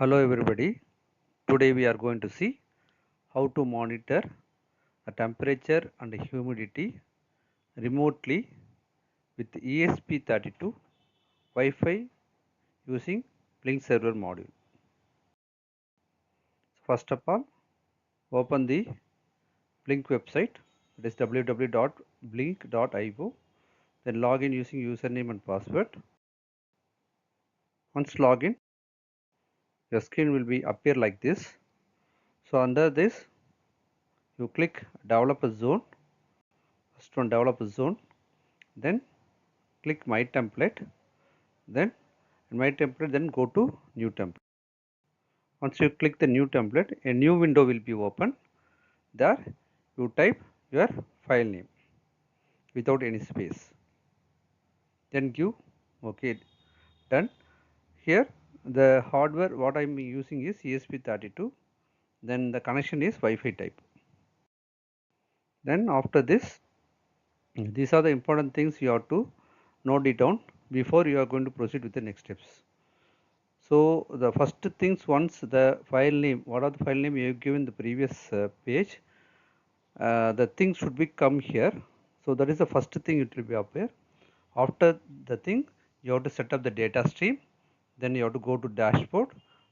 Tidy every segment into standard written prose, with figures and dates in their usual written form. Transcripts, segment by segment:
Hello everybody. Today we are going to see how to monitor the temperature and humidity remotely with ESP32 Wi-Fi using Blynk server module. First of all, open the Blynk website, that is www.blynk.io. Then log in using username and password. Once log in, your screen will be appear like this. So under this, you click developer zone. First one, developer zone. Then click my template, then in my template, then go to new template. Once you click the new template, a new window will be open. There you type your file name without any space, then give OK. Done. Here the hardware what I am using is ESP32, then the connection is Wi-Fi type. Then after this, these are the important things you have to note it down before you are going to proceed with the next steps. So the first things, once the file name, what are the file name you have given the previous page, the thing should be come here. So that is the first thing it will be up here. After the thing, you have to set up the data stream, then you have to go to dashboard,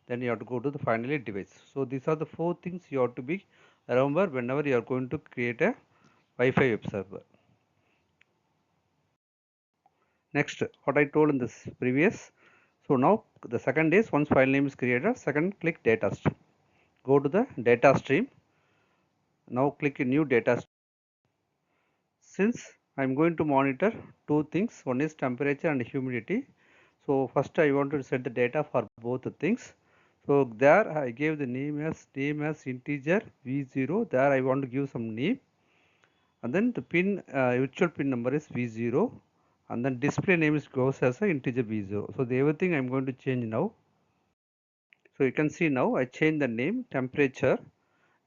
then you have to go to the finally device. So these are the four things you have to be remember whenever you are going to create a Wi-Fi web server. Next, what I told in this previous. So now the second is, once file name is created, second click data stream. Go to the data stream. Now click new data stream. Since I am going to monitor two things, one is temperature and humidity. So first I want to set the data for both the things. So there I gave the name as integer V0. There I want to give some name, and then the pin virtual pin number is V0, and then display name is goes as a integer V0. So everything I am going to change now. So you can see now I change the name temperature.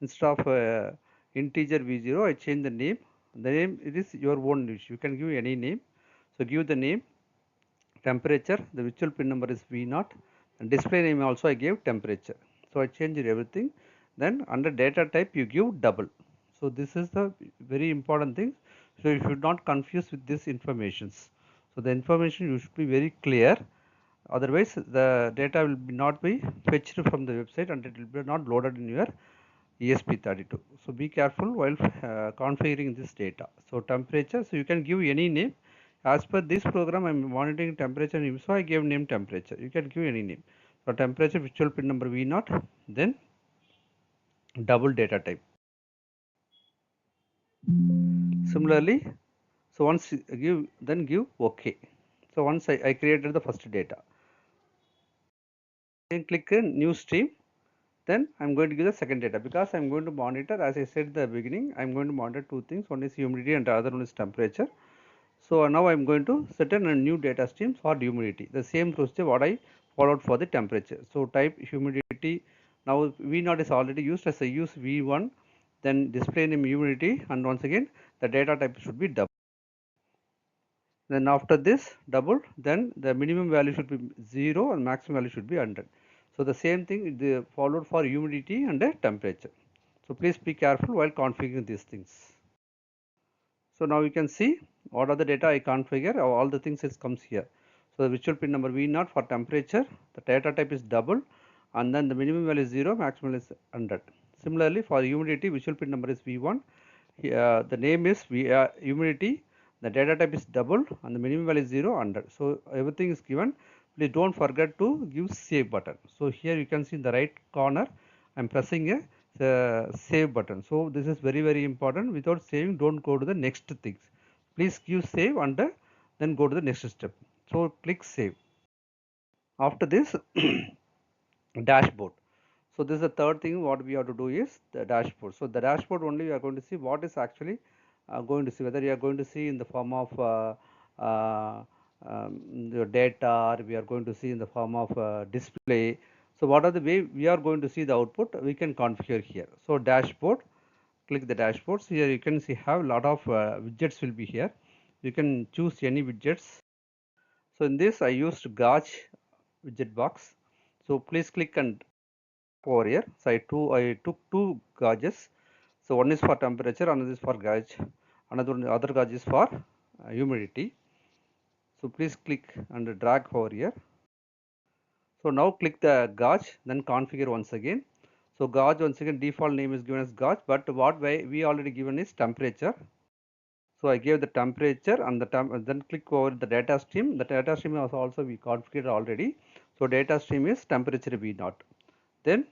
Instead of integer V0, I change the name. The name, it is your own wish. You can give any name. So give the name temperature. The virtual pin number is V0, and display name also I gave temperature. So I changed everything. Then under data type you give double. So this is the very important thing. So you should not confuse with this informations. So the information you should be very clear. Otherwise the data will not be fetched from the website and it will be not loaded in your ESP32. So be careful while configuring this data. So temperature, so you can give any name. As per this program, I am monitoring temperature name, so I gave name temperature. You can give any name. So temperature virtual pin number V0, then double data type. Similarly, so once you give, then give OK. So once I created the first data, then click new stream. Then I'm going to give the second data, because I'm going to monitor, as I said at the beginning, I'm going to monitor two things. One is humidity and the other one is temperature. So now I'm going to set a new data stream for humidity. The same procedure what I followed for the temperature. So type humidity. Now V0 is already used, as I use V1. Then display name humidity, and once again the data type should be double. Then after this double, then the minimum value should be 0 and maximum value should be 100. So the same thing is followed for humidity and temperature. So please be careful while configuring these things. So now you can see what are the data I configure, all the things is comes here. So the virtual pin number V0 for temperature, the data type is double, and then the minimum value is 0, maximum is 100. Similarly for humidity, virtual pin number is V1, the name is humidity, the data type is double, and the minimum value is 0, 100. So everything is given. Please don't forget to give save button. So here you can see in the right corner I am pressing a save button. So this is very important. Without saving, don't go to the next things. Please give save and then go to the next step. So click save. After this dashboard. So this is the third thing what we have to do is the dashboard. So the dashboard only we are going to see what is actually going to see, whether you are going to see in the form of your data, or we are going to see in the form of display. So what are the way we are going to see the output, we can configure here. So dashboard, click the dashboard. So here you can see have a lot of widgets will be here. You can choose any widgets. So in this I used Gauge widget box. So please click and over here. So I took two gauges. So one is for temperature, another is for gauge, other gauge is for humidity. So please click and drag over here. So now click the gauge, then configure once again. So gauge once again default name is given as gauge, but what we already given is temperature. So I gave the temperature and then click over the data stream. The data stream was also we configured already. So data stream is temperature V naught. Then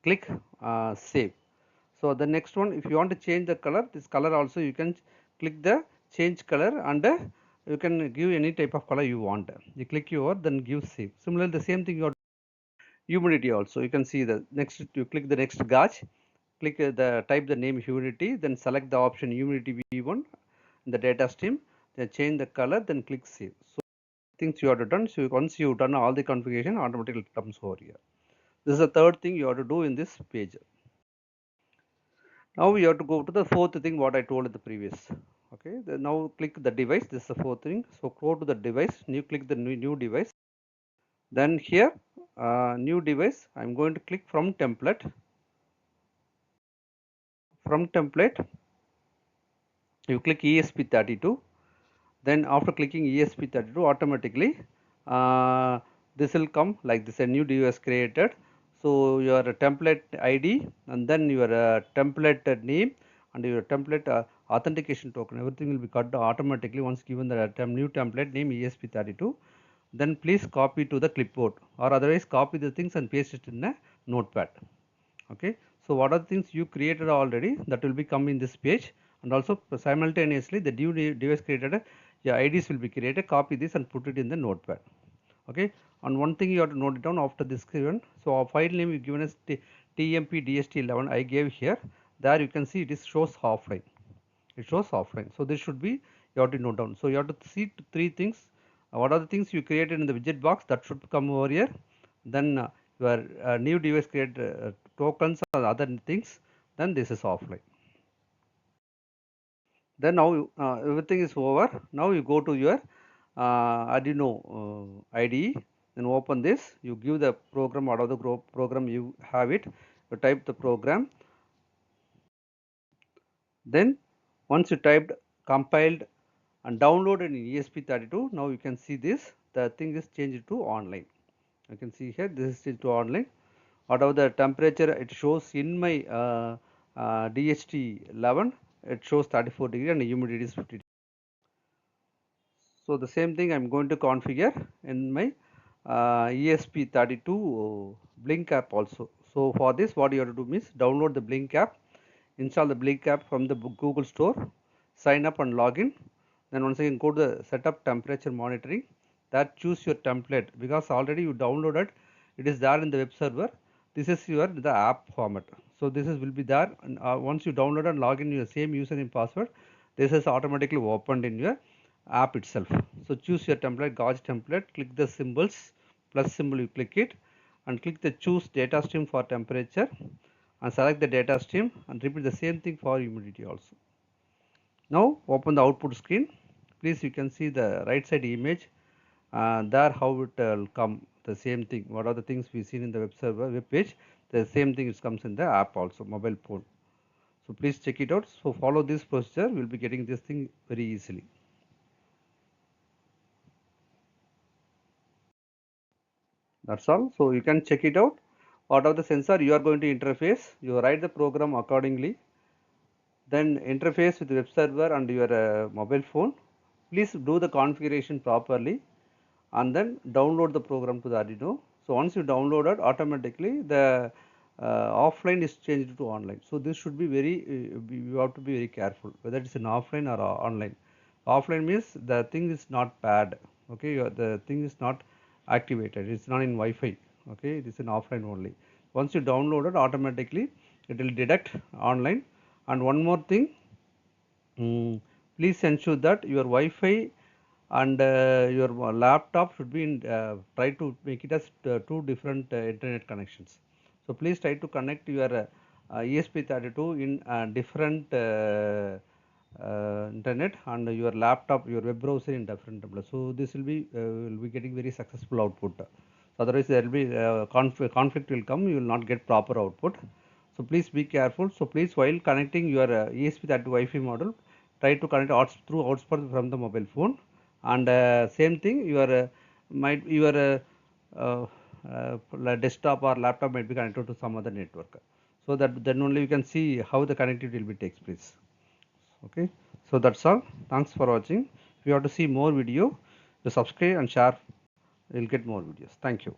click save. So the next one, if you want to change the color, this color also you can click the change color and you can give any type of color you want. You click over, then give save. Similarly, the same thing you humidity also. You can see the next. You click the next gauge, click type the name humidity, then select the option humidity V1 in the data stream. Then change the color, then click save. So things you have done. So once you've done all the configuration, automatically it comes over here. This is the third thing you have to do in this page. Now we have to go to the fourth thing what I told in the previous. Okay, now click the device. This is the fourth thing. So go to the device. You click the new device. Then here, new device. I'm going to click from template. From template, you click ESP32. Then after clicking ESP32, automatically this will come like this. A new device created. So your template ID and then your template name and your template authentication token, everything will be cut automatically once given the new template name ESP32. Then please copy to the clipboard, or otherwise copy the things and paste it in a notepad. Okay, so what are the things you created already that will be come in this page, and also simultaneously the new device created, your IDs will be created. Copy this and put it in the notepad. Okay, and one thing you have to note it down after this given. So our file name is given as tmpdst11. I gave here. There you can see it is shows offline. It shows offline. So this should be, you have to note down. So you have to see three things. What are the things you created in the widget box that should come over here? Then your new device create tokens or other things. Then this is offline. Then now everything is over. Now you go to your Arduino IDE. Then open this. You give the program, out of the program you have it. You type the program. Then once you typed, compiled and downloaded in ESP32, now you can see this. The thing is changed to online. You can see here this is changed to online. Whatever the temperature it shows in my DHT11, it shows 34 degree and humidity is 50. So the same thing I am going to configure in my ESP32 Blynk app also. So for this, what you have to do means download the Blynk app, install the Blynk app from the Google Store, sign up and log in. Then once again go to the setup temperature monitoring. That choose your template, because already you downloaded, it is there in the web server. This is your the app format. So this is will be there, and once you download and log in your same username password, this is automatically opened in your app itself. So choose your template, gauge template, click the symbols, plus symbol, you click it and click the choose data stream for temperature and select the data stream and repeat the same thing for humidity also. Now open the output screen. Please, you can see the right side image. There how it will come, the same thing. What are the things we seen in the web server web page? The same thing is comes in the app also, mobile phone. So please check it out. So follow this procedure. We'll be getting this thing very easily. That's all. So you can check it out. What are the sensor you are going to interface? You write the program accordingly. Then interface with the web server and your mobile phone. Please do the configuration properly and then download the program to the Arduino. So once you download it, automatically the offline is changed to online. So this should be very, you have to be very careful whether it's an offline or online. Offline means the thing is not paired. Okay, the thing is not activated. It's not in Wi-Fi. Okay, it is in offline only. Once you download it, automatically it will detect online. And one more thing, please ensure that your Wi-Fi and your laptop should be in, try to make it as two different internet connections. So please try to connect your ESP32 in different internet, and your laptop, your web browser in different tablet. So this will be getting very successful output. Otherwise there will be conflict will come, you will not get proper output. So please be careful. So please, while connecting your ESP32 Wi-Fi model, try to connect through hotspot from the mobile phone, and same thing, your desktop or laptop might be connected to some other network, so that then only you can see how the connectivity will be takes place. Okay, so that's all. Thanks for watching. If you want to see more video, you subscribe and share, you'll get more videos. Thank you.